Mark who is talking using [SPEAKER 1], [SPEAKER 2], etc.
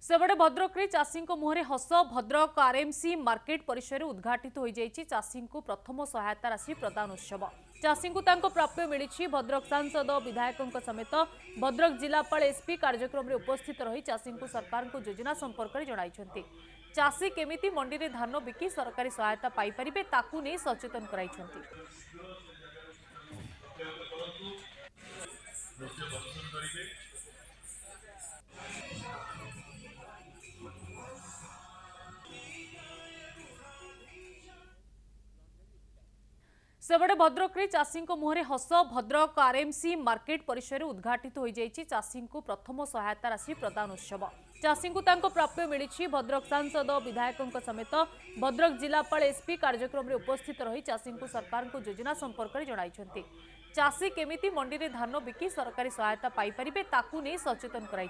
[SPEAKER 1] सेबड़े भद्रक चाषी मुहर हस Bhadrak RMC market परिसर उद्घाटित हो चाषी को प्रथम सहायता राशि प्रदान उत्सव चाषी को प्राप्य मिली भद्रक सांसद विधायकों समेत भद्रक जिलापाल एसपी कार्यक्रम में उपस्थित रही चाषी को सरकार को योजना संपर्क में जणाई चाषी केमिति मंडी में धान बिकी सरकारी सहायता पाइपर ताकू नहीं सचेतन कराई। सेबड़े भद्रक चाषी मुहर हस भद्रक आरएमसी मार्केट परिसर उद्घाटित हो चाषी को प्रथम सहायता राशि प्रदान उत्सव चाषी को प्राप्य मिली भद्रक सांसद विधायकों समेत भद्रक जिलापाल एसपी कार्यक्रम में उपस्थित रही चाषी को सरकार को योजना संपर्क में जणाई चाषी केमिति मंडी में धान बिकी सरकारी सहायता पाइपर ताकू नहीं सचेतन कराई।